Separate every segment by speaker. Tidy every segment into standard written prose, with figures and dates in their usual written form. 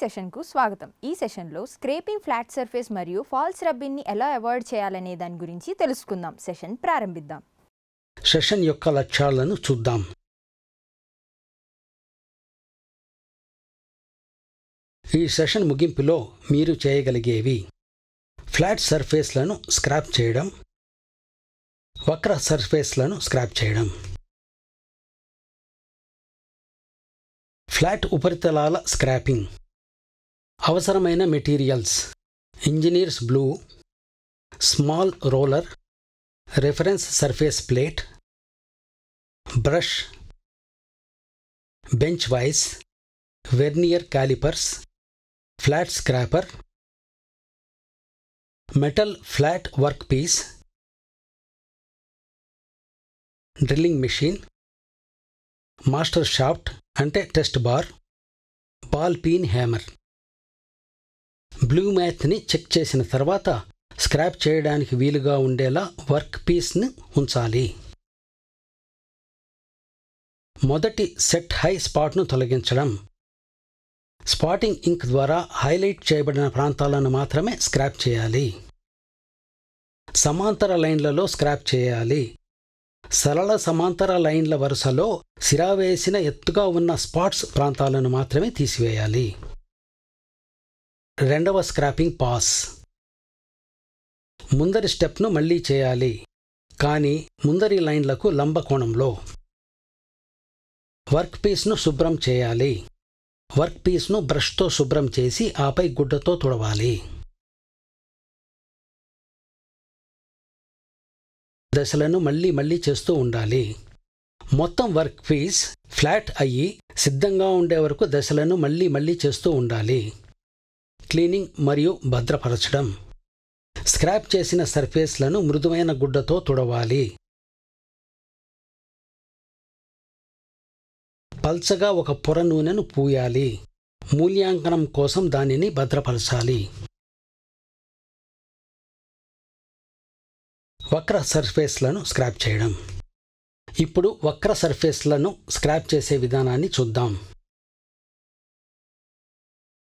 Speaker 1: సెషన్కు స్వాగతం. ఈ సెషన్లో స్క్రేపింగ్ ఫ్లాట్ సర్ఫేస్ మరియు ఫాల్స్ రబ్బింగ్ని ఎలా అవాయిడ్ చేయాలనే దాని గురించి తెలుసుకుందాం. సెషన్ ప్రారంభిద్దాం.
Speaker 2: సెషన్ యొక్క లక్ష్యాలను చూద్దాం. ఈ సెషన్ ముగింపులో మీరు చేయగలిగేవి: ఫ్లాట్ సర్ఫేస్లను స్క్రాప్ చేయడం, వక్ర సర్ఫేస్లను స్క్రాప్ చేయడం, ఫ్లాట్ ఉపరితలాల స్క్రాపింగ్, అవసరమైన materials: engineers blue, small roller, reference surface plate, brush, bench vice, vernier callipers, flat scraper, metal flat work piece, drilling machine, master shaft అంటే test bar, ball peen hammer. Blue మ్యాథ్ని check చేసిన తర్వాత scrap చేయడానికి వీలుగా ఉండేలా work పీస్ని ఉంచాలి. మొదటి సెట్ హై స్పాట్ను తొలగించడం. స్పాటింగ్ ఇంక్ ద్వారా హైలైట్ చేయబడిన ప్రాంతాలను మాత్రమే స్క్రాప్ చేయాలి. సమాంతర లైన్లలో స్క్రాప్ చేయాలి. సరళ సమాంతర లైన్ల వరుసలో సిరావేసిన ఎత్తుగా ఉన్న స్పాట్స్ ప్రాంతాలను మాత్రమే తీసివేయాలి. రెండవ స్క్రాపింగ్ పాస్. ముందరి స్టెప్ను మళ్లీ చేయాలి, కానీ ముందరి లైన్లకు లంబ కోణంలో. వర్క్ పీస్ను శుభ్రం చేయాలి. వర్క్ పీస్ను బ్రష్తో శుభ్రం చేసి ఆపై గుడ్డతో తుడవాలి. దశలను మళ్లీ చేస్తూ ఉండాలి. మొత్తం వర్క్ పీస్ ఫ్లాట్ అయ్యి సిద్ధంగా ఉండే వరకు దశలను మళ్లీ చేస్తూ ఉండాలి. క్లీనింగ్ మరియు భద్రపరచడం. స్క్రాప్ చేసిన సర్ఫేస్లను మృదువైన గుడ్డతో తుడవాలి. పల్చగా ఒక పొర నూనెను పూయాలి. మూల్యాంకనం కోసం దానిని భద్రపరచాలి. వక్ర సర్ఫేస్లను స్క్రాప్ చేయడం. ఇప్పుడు వక్ర సర్ఫేస్లను స్క్రాప్ చేసే విధానాన్ని చూద్దాం.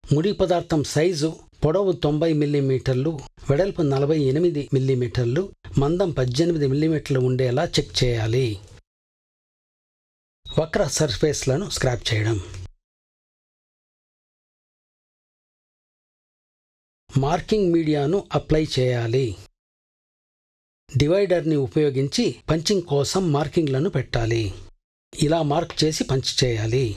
Speaker 2: ముడి పదార్థం సైజు పొడవు 90 మిల్లీమీటర్లు, వెడల్పు 48 మిల్లీమీటర్లు, మందం 18 మిల్లీమీటర్లు ఉండేలా చెక్ చేయాలి. వక్ర సర్ఫేస్లను స్క్రాప్ చేయడం. మార్కింగ్ మీడియాను అప్లై చేయాలి. డివైడర్ని ఉపయోగించి పంచింగ్ కోసం మార్కింగ్లను పెట్టాలి. ఇలా మార్క్ చేసి పంచ్ చేయాలి.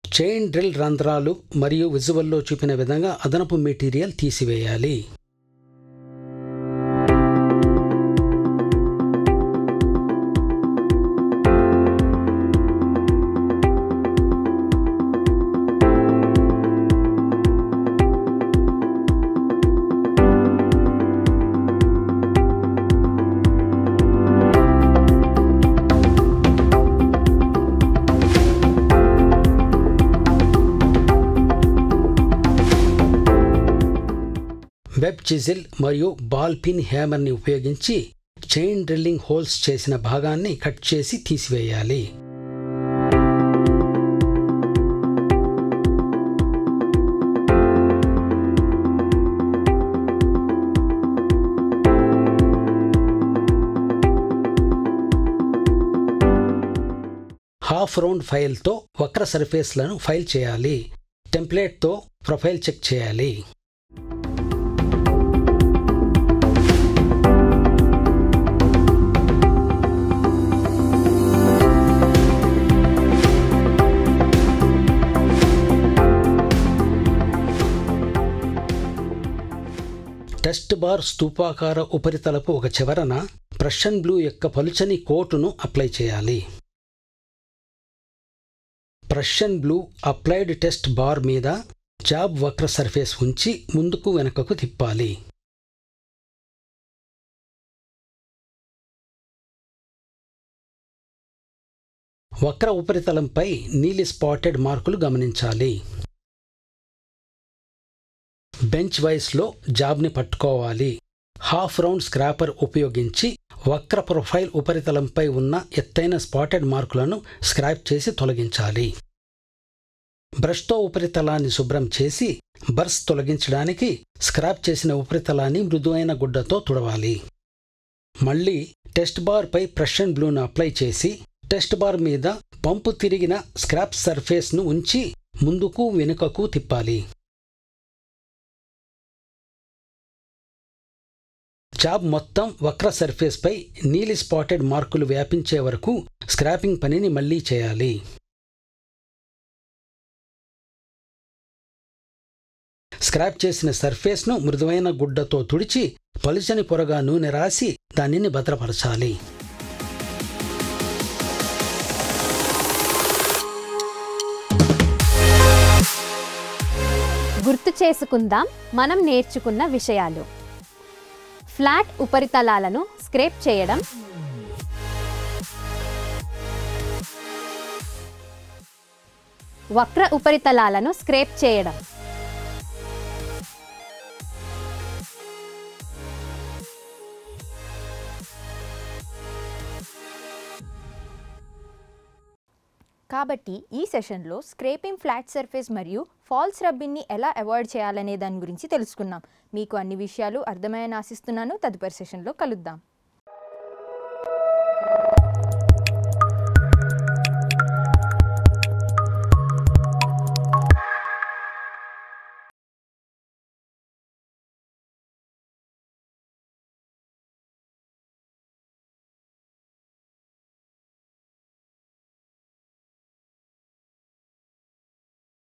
Speaker 2: చైన్ డ్రిల్ రంధ్రాలు మరియు విజువల్లో చూపిన విధంగా అదనపు మెటీరియల్ తీసివేయాలి. వెబ్ చిజిల్ మరియు బాల్ పిన్ హ్యామర్ని ఉపయోగించి చైన్ డ్రిల్లింగ్ హోల్స్ చేసిన భాగాన్ని కట్ చేసి తీసివేయాలి. హాఫ్ రౌండ్ ఫైల్తో వక్ర సర్ఫేస్లను ఫైల్ చేయాలి. టెంప్లేట్తో ప్రొఫైల్ చెక్ చేయాలి. టెస్ట్ బార్ స్తూపాకార ఉపరితలపు ఒక చివరన ప్రషియన్ బ్లూ యొక్క పలుచని కోటును అప్లై చేయాలి. Prussian blue applied test bar మీద జాబ్ వక్ర సర్ఫేస్ ఉంచి ముందుకు వెనుకకు తిప్పాలి. వక్ర ఉపరితలంపై నీలి స్పాటెడ్ మార్కులు గమనించాలి. బెంచ్ వైస్లో జాబ్ని పట్టుకోవాలి. హాఫ్ రౌండ్ స్క్రాపర్ ఉపయోగించి వక్ర ప్రొఫైల్ ఉపరితలంపై ఉన్న ఎత్తైన స్పాటెడ్ మార్కులను స్క్రాప్ చేసి తొలగించాలి. బ్రష్తో ఉపరితలాన్ని శుభ్రం చేసి బర్స్ తొలగించడానికి స్క్రాప్ చేసిన ఉపరితలాన్ని మృదువైన గుడ్డతో తుడవాలి. మళ్ళీ టెస్ట్ బార్పై ప్రెషన్ బ్లూను అప్లై చేసి టెస్ట్ బార్ మీద పంపు తిరిగిన స్క్రాప్ సర్ఫేస్ను ఉంచి ముందుకు వెనుకకు తిప్పాలి. జాబ్ మొత్తం వక్ర సర్ఫేస్పై నీలి స్పాటెడ్ మార్కులు వ్యాపించే వరకు స్క్రాపింగ్ పనిని మళ్లీ చేయాలి. స్క్రాప్ చేసిన సర్ఫేస్ను మృదువైన గుడ్డతో తుడిచి పలుచని పొరగా నూనె రాసి దానిని భద్రపరచాలి.
Speaker 3: గుర్తు చేసుకుందాం మనం నేర్చుకున్న విషయాలు. ఫ్లాట్ ఉపరితలాలను స్క్రేప్ చేయడం, వక్ర ఉపరితలాలను స్క్రేప్ చేయడం,
Speaker 1: కాబట్టి ఈ సెషన్లో స్క్రేపింగ్ ఫ్లాట్ సర్ఫేస్ మరియు ఫాల్స్ రబ్బింగ్ని ఎలా అవాయిడ్ చేయాలనే దాని గురించి తెలుసుకున్నాం. మీకు అన్ని విషయాలు అర్థమయ్యాయని ఆశిస్తున్నాను. తదుపరి సెషన్లో కలుద్దాం.